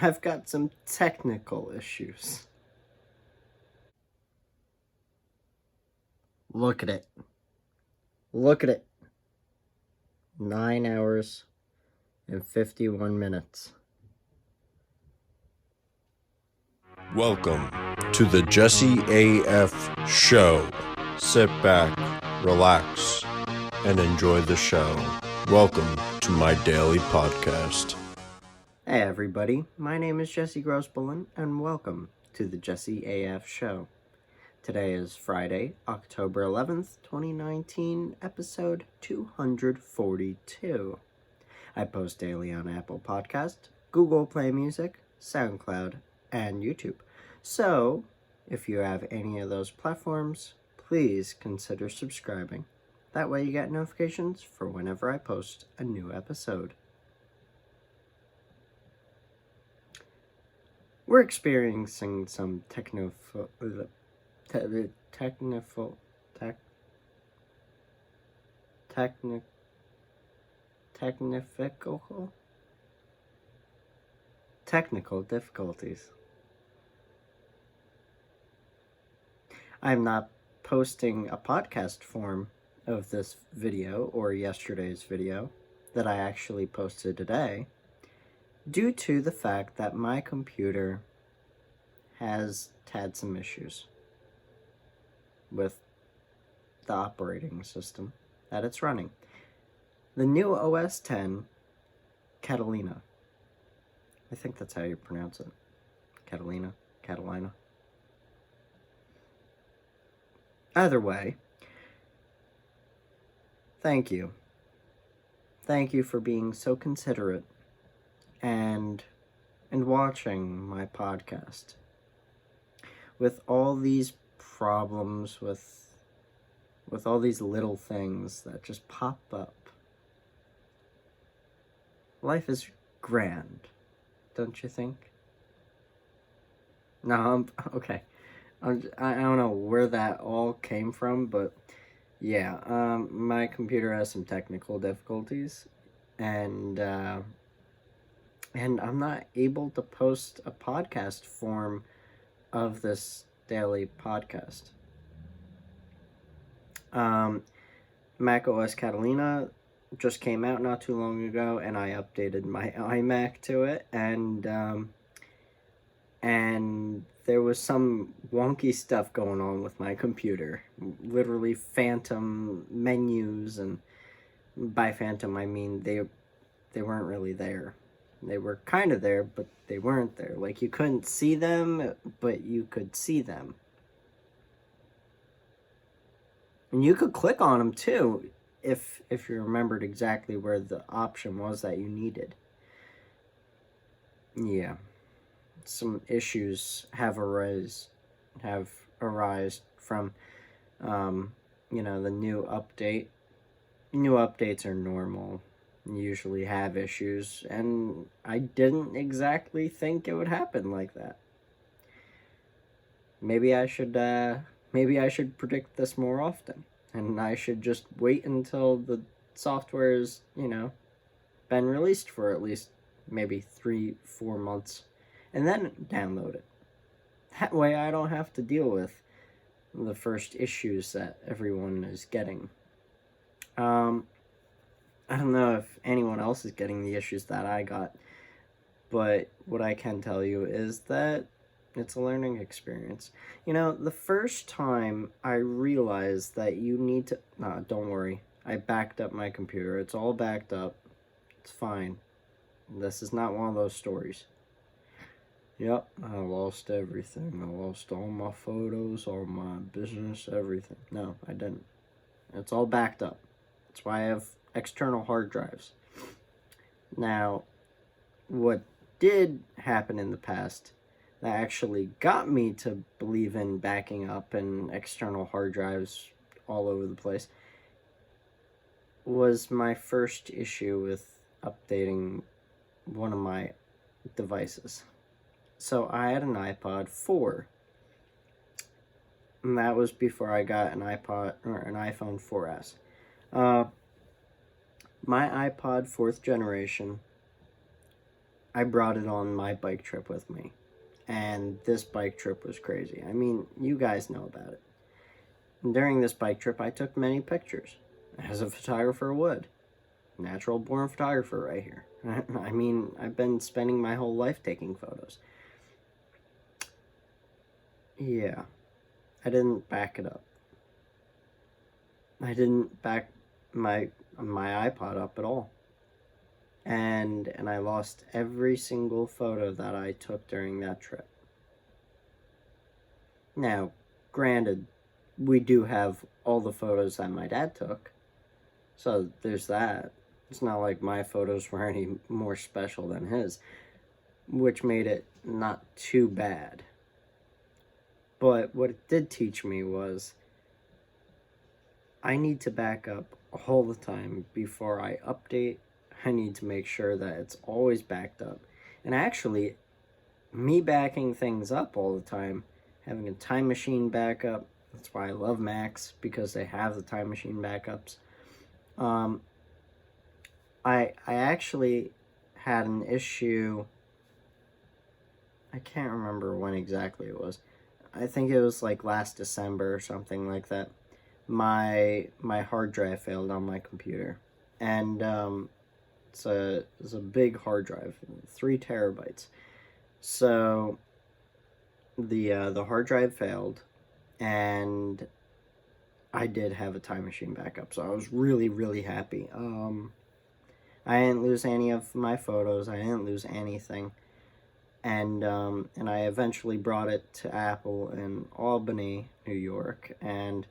I've got some technical issues. Look at it. Look at it. 9 hours and 51 minutes. Welcome to the JesseAF show. Sit back, relax, and enjoy the show. Welcome to my daily podcast. Hey everybody, my name is Jesse Grossbohlin, and welcome to the JesseAF show. Today is Friday, October 11th, 2019, episode 242. I post daily on Apple Podcast, Google Play Music, SoundCloud, and YouTube. So, if you have any of those platforms, please consider subscribing. That way you get notifications for whenever I post a new episode. We're experiencing some technical difficulties. I'm not posting a podcast form of this video or yesterday's video that I actually posted today due to the fact that my computer has had some issues with the operating system that it's running. The new OS 10, Catalina. I think that's how you pronounce it. Catalina. Either way, thank you. Thank you for being so considerate and watching my podcast. With all these problems, with all these little things that just pop up, life is grand, don't you think? No, okay. I don't know where that all came from, but yeah, my computer has some technical difficulties, and I'm not able to post a podcast form of this daily podcast. MacOS Catalina just came out not too long ago, and I updated my iMac to it, and there was some wonky stuff going on with my computer. Literally phantom menus, and by phantom I mean they weren't really there. They were kind of there, but they weren't there. Like, you couldn't see them, but you could see them. And you could click on them too, if you remembered exactly where the option was that you needed. Yeah. Some issues have arisen from, the new update. New updates are normal. Usually have issues, and I didn't exactly think it would happen like that. Maybe I should predict this more often, and I should just wait until the software is, been released for at least maybe 3-4 months, and then download it. That way I don't have to deal with the first issues that everyone is getting. I don't know if anyone else is getting the issues that I got, but what I can tell you is that it's a learning experience. The first time I realized that you need to... don't worry. I backed up my computer. It's all backed up. It's fine. This is not one of those stories. Yep, I lost everything. I lost all my photos, all my business, everything. No, I didn't. It's all backed up. That's why I have external hard drives. Now, what did happen in the past that actually got me to believe in backing up and external hard drives all over the place was my first issue with updating one of my devices. So I had an iPod 4, and that was before I got an iPhone 4S. My iPod 4th generation I brought it on my bike trip with me. And this bike trip was crazy. I mean, you guys know about it. And during this bike trip, I took many pictures, as a photographer would. Natural born photographer right here. I mean, I've been spending my whole life taking photos. Yeah, I didn't back it up. I didn't back my iPod up at all. And I lost every single photo that I took during that trip. Now, granted, we do have all the photos that my dad took, so there's that. It's not like my photos were any more special than his, which made it not too bad. But what it did teach me was I need to back up all the time before I update. I need to make sure that it's always backed up. And actually, me backing things up all the time, having a time machine backup, that's why I love Macs, because they have the time machine backups. I actually had an issue, I can't remember when exactly it was. I think it was like last December or something like that. My hard drive failed on my computer. And it's a big hard drive, 3 terabytes. So the hard drive failed, and I did have a time machine backup, so I was really, really happy. I didn't lose any of my photos. I didn't lose anything. And I eventually brought it to Apple in Albany, New York, and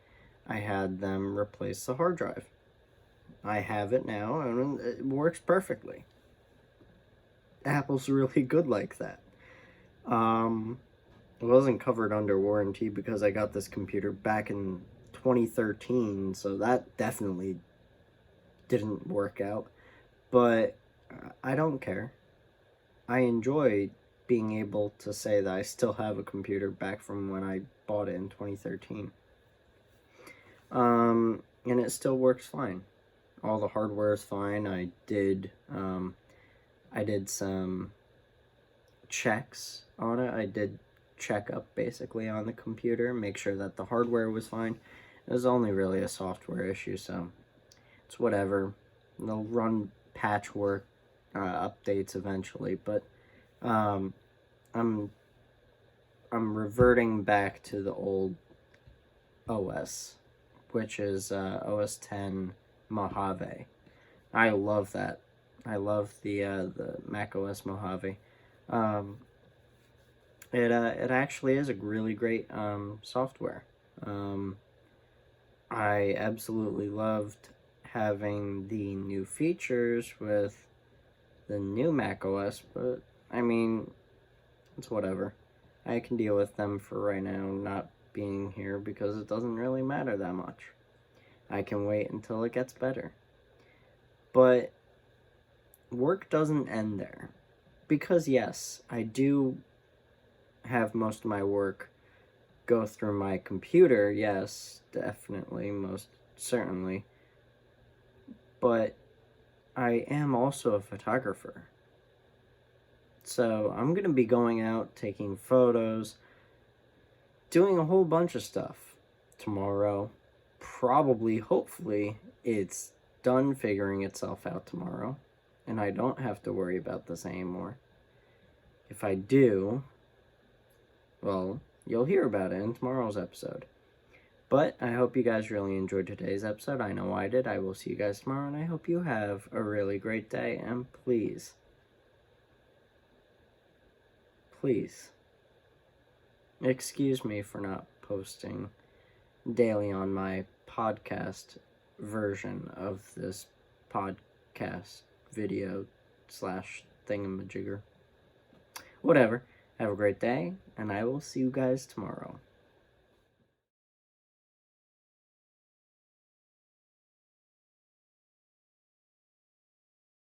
I had them replace the hard drive. I have it now, and it works perfectly. Apple's really good like that. It wasn't covered under warranty because I got this computer back in 2013, so that definitely didn't work out. But I don't care. I enjoy being able to say that I still have a computer back from when I bought it in 2013. And it still works fine. All the hardware is fine. I did some checks on it. I did check up basically on the computer, make sure that the hardware was fine. It was only really a software issue, so it's whatever. They'll run patchwork updates eventually, but I'm reverting back to the old OS, which is OS 10 Mojave. I love that. I love the MacOS Mojave. It actually is a really great software. I absolutely loved having the new features with the new macOS, but I mean, it's whatever. I can deal with them for right now not being here because it doesn't really matter that much. I can wait until it gets better. But work doesn't end there. Because yes, I do have most of my work go through my computer, yes, definitely, most certainly. But I am also a photographer. So I'm going to be going out, taking photos, doing a whole bunch of stuff tomorrow. Probably, hopefully, it's done figuring itself out tomorrow, and I don't have to worry about this anymore. If I do, well, you'll hear about it in tomorrow's episode. But I hope you guys really enjoyed today's episode. I know I did. I will see you guys tomorrow, and I hope you have a really great day. And please, excuse me for not posting daily on my podcast version of this podcast video / thingamajigger. Whatever. Have a great day, and I will see you guys tomorrow.